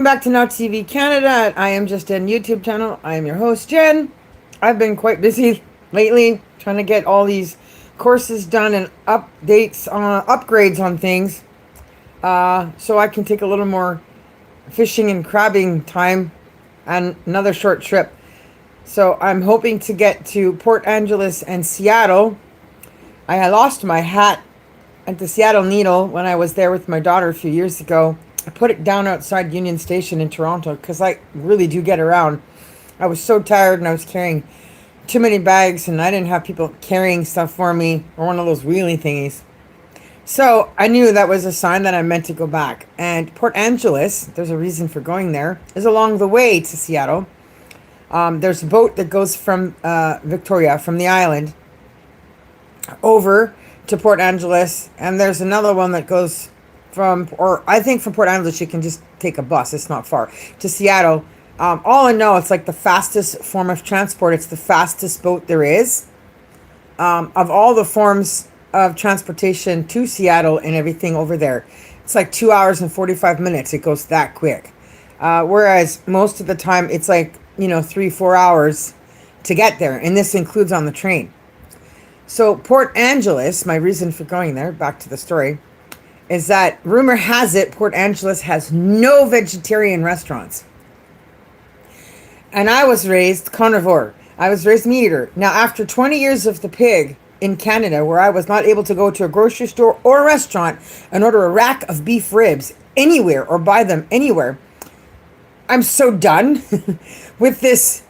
Back to Now TV Canada. I am just a YouTube channel. I am your host, Jen. I've been quite busy lately trying to get all these courses done and upgrades on things, so I can take a little more fishing and crabbing time and another short trip. So I'm hoping to get to Port Angeles and Seattle. I had lost my hat at the Seattle Needle when I was there with my daughter a few years ago. I put it down outside Union Station in Toronto because I really do get around. I was so tired and I was carrying too many bags and I didn't have people carrying stuff for me or one of those wheelie thingies. So I knew that was a sign that I meant to go back. And Port Angeles, there's a reason for going there, is along the way to Seattle. There's a boat that goes from Victoria, from the island, over to Port Angeles. And there's another one that goes from Port Angeles, you can just take a bus. It's not far to Seattle. All I know, it's like the fastest form of transport. It's the fastest boat there is. Of all the forms of transportation to Seattle and everything over there, it's like 2 hours and 45 minutes. It goes that quick. Whereas most of the time it's like, 3-4 hours to get there. And this includes on the train. So Port Angeles, my reason for going there, back to the story, is that rumor has it Port Angeles has no vegetarian restaurants. And I was raised carnivore. I was raised meat eater. Now, after 20 years of the pig in Canada, where I was not able to go to a grocery store or a restaurant and order a rack of beef ribs anywhere or buy them anywhere, I'm so done with this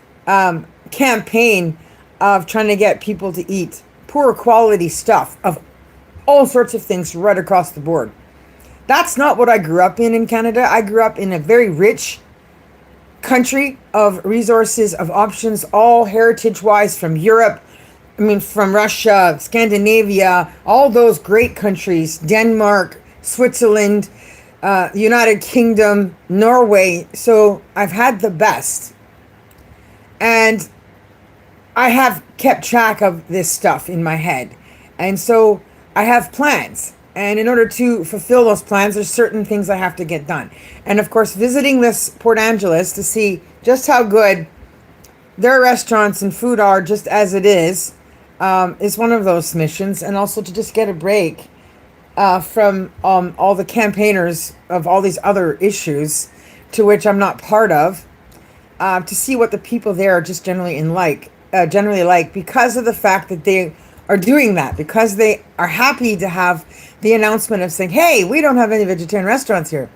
campaign of trying to get people to eat poor quality stuff of all sorts of things right across the board. That's not what I grew up in Canada. I grew up in a very rich country of resources, of options, all heritage-wise from Europe, from Russia, Scandinavia, all those great countries, Denmark, Switzerland, United Kingdom, Norway. So I've had the best. And I have kept track of this stuff in my head. And so I have plans. And in order to fulfill those plans, there's certain things I have to get done. And of course, visiting this Port Angeles to see just how good their restaurants and food are just as it is one of those missions. And also to just get a break from all the campaigners of all these other issues to which I'm not part of, to see what the people there are just generally like, because of the fact that they are doing that, because they are happy to have the announcement of saying, hey, we don't have any vegetarian restaurants here.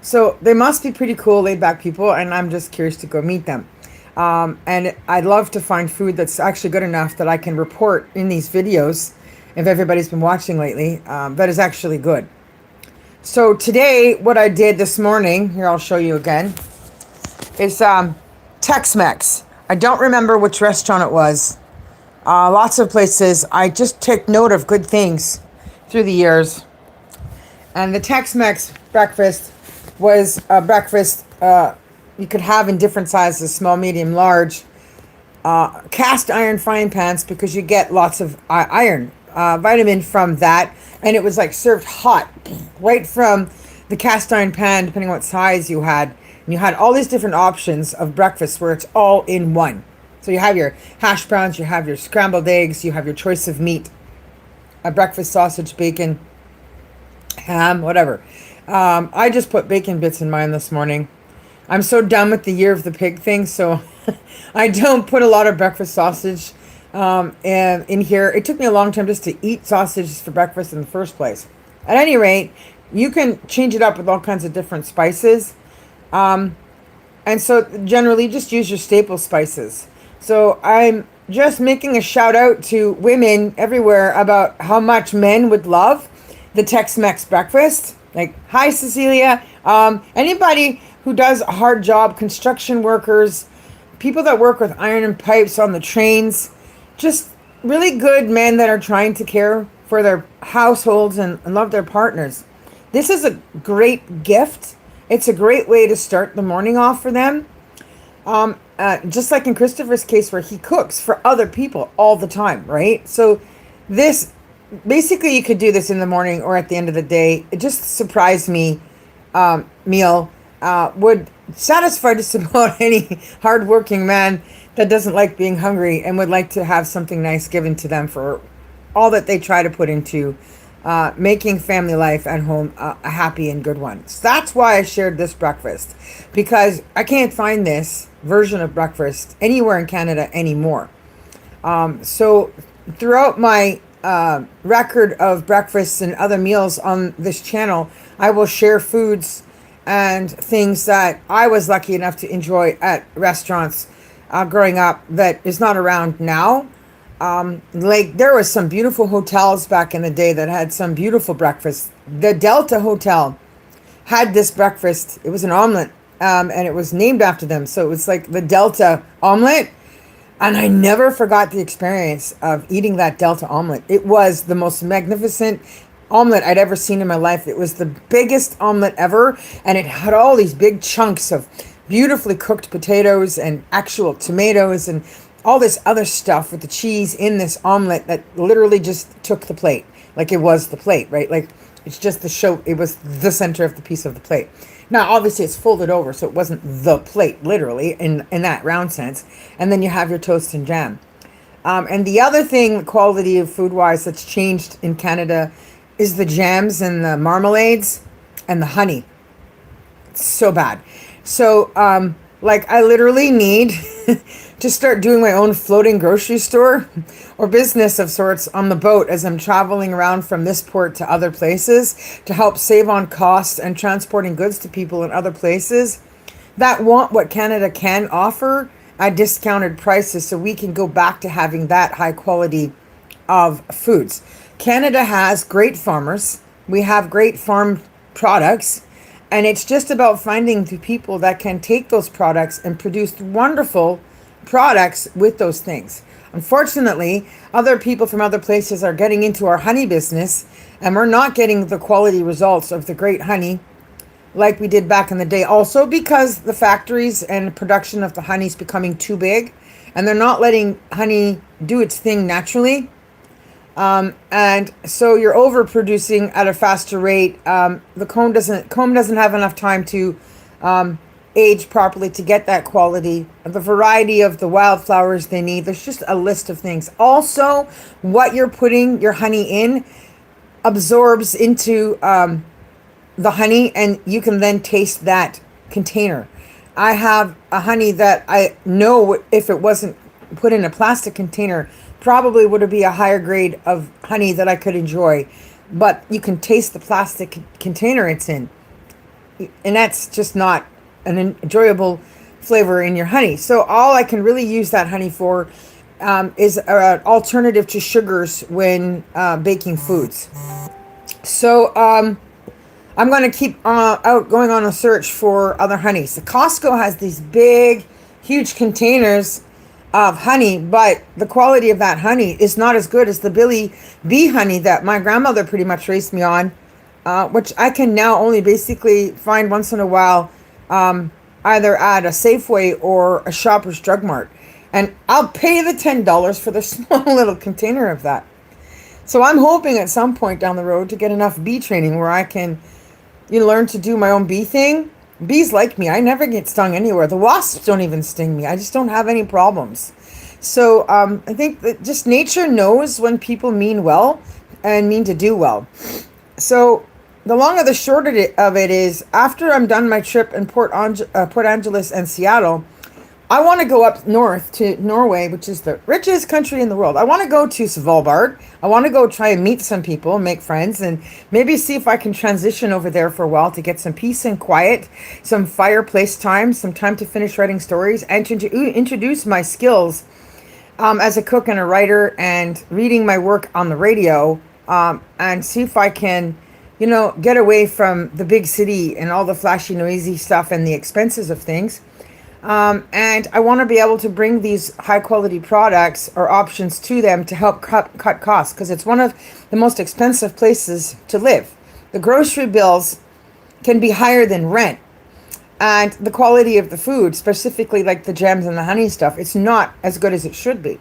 So they must be pretty cool, laid back people, and I'm just curious to go meet them. And I'd love to find food that's actually good enough that I can report in these videos, if everybody's been watching lately, that is actually good. So today, what I did this morning, here I'll show you again, is Tex-Mex. I don't remember which restaurant it was. Lots of places. I just take note of good things through the years. And the Tex-Mex breakfast was a breakfast you could have in different sizes, small, medium, large. Cast iron frying pans, because you get lots of iron vitamin from that. And it was like served hot right from the cast iron pan, depending on what size you had. And you had all these different options of breakfast where it's all in one. So you have your hash browns, you have your scrambled eggs, you have your choice of meat, a breakfast sausage, bacon, ham, whatever. I just put bacon bits in mine this morning. I'm so done with the year of the pig thing, so I don't put a lot of breakfast sausage in here. It took me a long time just to eat sausages for breakfast in the first place. At any rate, you can change it up with all kinds of different spices. And so generally just use your staple spices. So I'm just making a shout out to women everywhere about how much men would love the Tex-Mex breakfast. Like, hi, Cecilia. Anybody who does a hard job, construction workers, people that work with iron and pipes on the trains, just really good men that are trying to care for their households and love their partners. This is a great gift. It's a great way to start the morning off for them. Just like in Christoffer's case, where he cooks for other people all the time, right? So this, basically you could do this in the morning or at the end of the day. It just surprised me meal would satisfy just about any hardworking man that doesn't like being hungry and would like to have something nice given to them for all that they try to put into making family life at home a happy and good one. So that's why I shared this breakfast, because I can't find this version of breakfast anywhere in Canada anymore. So throughout my record of breakfasts and other meals on this channel, I will share foods and things that I was lucky enough to enjoy at restaurants growing up that is not around now. Like there was some beautiful hotels back in the day that had some beautiful breakfast. The Delta Hotel had this breakfast. It was an omelet, and it was named after them. So it was like the Delta omelet. And I never forgot the experience of eating that Delta omelet. It was the most magnificent omelet I'd ever seen in my life. It was the biggest omelet ever, and it had all these big chunks of beautifully cooked potatoes and actual tomatoes and all this other stuff with the cheese in this omelet that literally just took the plate. Like it was the plate, right? Like it's just the show. It was the center of the piece of the plate. Now, obviously, it's folded over, so it wasn't the plate, literally, in that round sense. And then you have your toast and jam. And the other thing, the quality of food-wise, that's changed in Canada is the jams and the marmalades and the honey. It's so bad. So, like, I literally need to start doing my own floating grocery store or business of sorts on the boat as I'm traveling around from this port to other places to help save on costs and transporting goods to people in other places that want what Canada can offer at discounted prices, so we can go back to having that high quality of foods. Canada has great farmers. We have great farm products. And it's just about finding the people that can take those products and produce wonderful products with those things. Unfortunately, other people from other places are getting into our honey business, and we're not getting the quality results of the great honey like we did back in the day. Also because the factories and production of the honey is becoming too big, and they're not letting honey do its thing naturally. And so you're overproducing at a faster rate. The comb doesn't have enough time to age properly to get that quality, the variety of the wildflowers they need. There's just a list of things. Also, what you're putting your honey in absorbs into the honey, and you can then taste that container. I have a honey that I know if it wasn't put in a plastic container probably would be a higher grade of honey that I could enjoy, but you can taste the plastic container it's in, and that's just not an enjoyable flavor in your honey. So all I can really use that honey for is an alternative to sugars when baking foods. So I'm going to keep out going on a search for other honeys. The Costco has these big, huge containers of honey, but the quality of that honey is not as good as the Billy Bee honey that my grandmother pretty much raised me on, which I can now only basically find once in a while, either at a Safeway or a Shoppers Drug Mart. And I'll pay the $10 for the small little container of that. So I'm hoping at some point down the road to get enough bee training where I can learn to do my own bee thing. Bees like me. I never get stung anywhere. The wasps don't even sting me. I just don't have any problems. So I think that just nature knows when people mean well and mean to do well. So the long or the short of it is, after I'm done my trip in Port Angeles and Seattle, I want to go up north to Norway, which is the richest country in the world. I want to go to Svalbard. I want to go try and meet some people, make friends, and maybe see if I can transition over there for a while to get some peace and quiet, some fireplace time, some time to finish writing stories, and to introduce my skills as a cook and a writer, and reading my work on the radio, and see if I can, get away from the big city and all the flashy, noisy stuff and the expenses of things. And I want to be able to bring these high quality products or options to them to help cut costs, because it's one of the most expensive places to live. The grocery bills can be higher than rent, and the quality of the food, specifically like the jams and the honey stuff, it's not as good as it should be.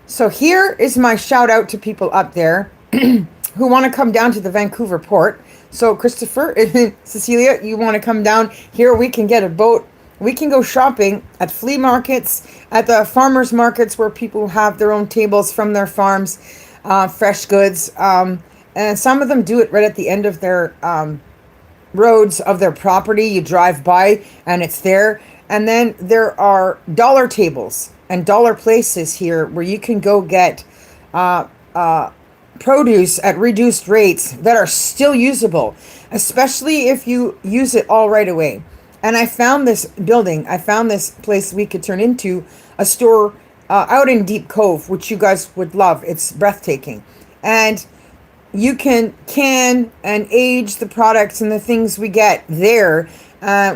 So here is my shout out to people up there who want to come down to the Vancouver port. So Christopher, Cecilia, you want to come down here? We can get a boat. We can go shopping at flea markets, at the farmers markets where people have their own tables from their farms, fresh goods. And some of them do it right at the end of their roads of their property. You drive by and it's there. And then there are dollar tables and dollar places here where you can go get produce at reduced rates that are still usable, especially if you use it all right away. And I found this building, I found this place we could turn into a store out in Deep Cove, which you guys would love. It's breathtaking. And you can and age the products and the things we get there.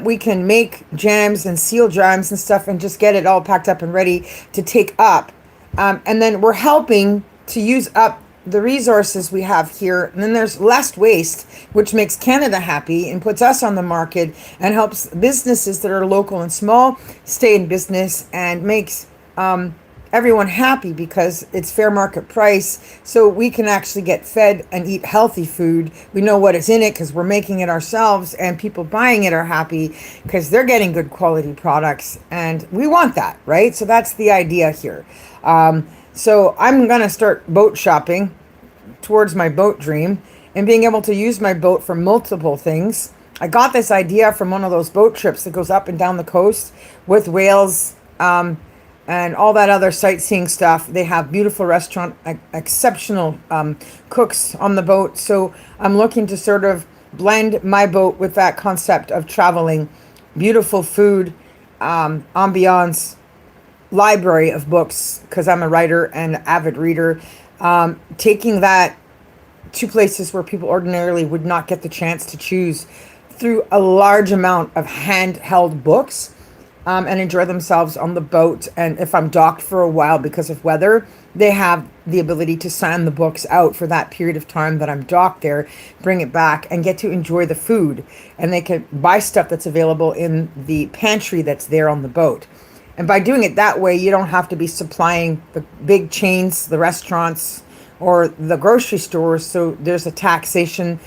We can make jams and seal jams and stuff and just get it all packed up and ready to take up. And then we're helping to use up the resources we have here. And then there's less waste, which makes Canada happy and puts us on the market and helps businesses that are local and small stay in business and makes everyone happy because it's fair market price. So we can actually get fed and eat healthy food. We know what is in it because we're making it ourselves, and people buying it are happy because they're getting good quality products, and we want that, right? So that's the idea here. So I'm going to start boat shopping towards my boat dream and being able to use my boat for multiple things. I got this idea from one of those boat trips that goes up and down the coast with whales and all that other sightseeing stuff. They have beautiful restaurant, exceptional cooks on the boat. So I'm looking to sort of blend my boat with that concept of traveling, beautiful food, ambiance, library of books, because I'm a writer and avid reader, taking that to places where people ordinarily would not get the chance to choose through a large amount of handheld books, and enjoy themselves on the boat. And if I'm docked for a while because of weather, they have the ability to sign the books out for that period of time that I'm docked there, bring it back and get to enjoy the food. And they can buy stuff that's available in the pantry that's there on the boat. And by doing it that way, you don't have to be supplying the big chains, the restaurants, or the grocery stores. So there's a taxation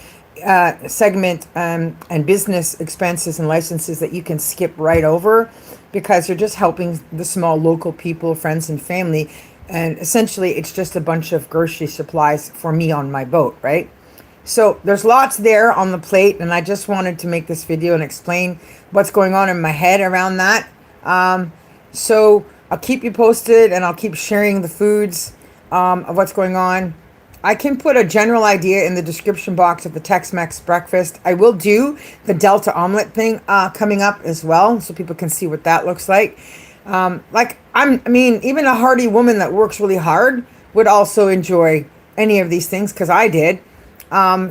segment and business expenses and licenses that you can skip right over because you're just helping the small local people, friends and family. And essentially, it's just a bunch of grocery supplies for me on my boat, right? So there's lots there on the plate, and I just wanted to make this video and explain what's going on in my head around that. So I'll keep you posted, and I'll keep sharing the foods of what's going on. I can put a general idea in the description box of the Tex-Mex breakfast. I will do the Delta omelet thing coming up as well, so people can see what that looks like. Even a hardy woman that works really hard would also enjoy any of these things because I did.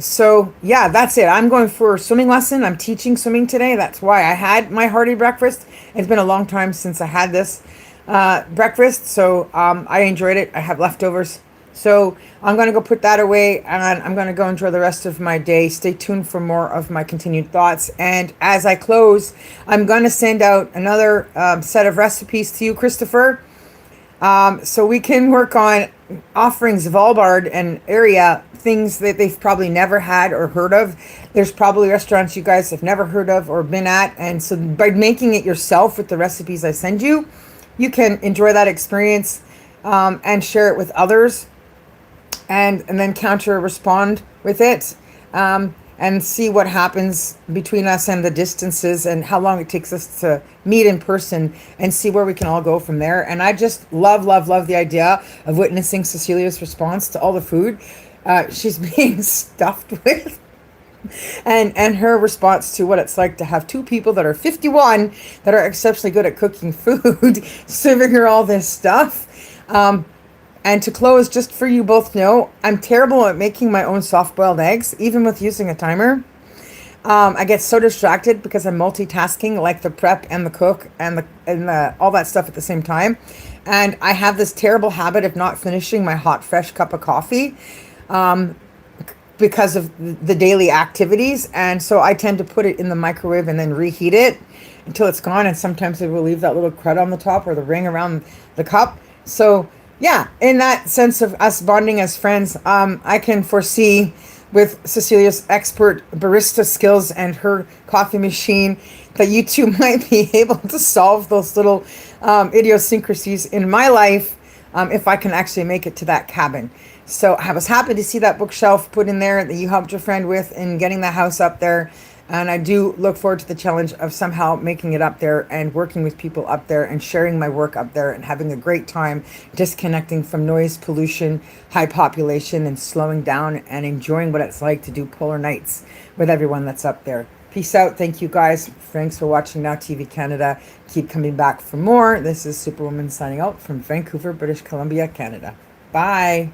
So yeah, that's it. I'm going for a swimming lesson. I'm teaching swimming today. That's why I had my hearty breakfast. It's been a long time since I had this breakfast, so I enjoyed it. I have leftovers. So I'm going to go put that away, and I'm going to go enjoy the rest of my day. Stay tuned for more of my continued thoughts. And as I close, I'm going to send out another set of recipes to you, Christoffer, so we can work on offering Svalbard and area things that they've probably never had or heard of. There's probably restaurants you guys have never heard of or been at. And so by making it yourself with the recipes I send you, you can enjoy that experience and share it with others. And then counter respond with it and see what happens between us and the distances and how long it takes us to meet in person and see where we can all go from there. And I just love the idea of witnessing Cecilia's response to all the food she's being stuffed with. And her response to what it's like to have two people that are 51 that are exceptionally good at cooking food serving her all this stuff. And to close, just for you both know, I'm terrible at making my own soft-boiled eggs, even with using a timer. I get so distracted because I'm multitasking, like the prep and the cook and the all that stuff at the same time. And I have this terrible habit of not finishing my hot, fresh cup of coffee because of the daily activities. And so I tend to put it in the microwave and then reheat it until it's gone. And sometimes it will leave that little crud on the top or the ring around the cup. So yeah, in that sense of us bonding as friends, I can foresee with Cecilia's expert barista skills and her coffee machine, that you two might be able to solve those little idiosyncrasies in my life, if I can actually make it to that cabin. So I was happy to see that bookshelf put in there that you helped your friend with in getting the house up there. And I do look forward to the challenge of somehow making it up there and working with people up there and sharing my work up there and having a great time disconnecting from noise, pollution, high population, and slowing down and enjoying what it's like to do polar nights with everyone that's up there. Peace out. Thank you guys. Thanks for watching Now TV Canada. Keep coming back for more. This is Superwoman signing out from Vancouver, British Columbia, Canada. Bye.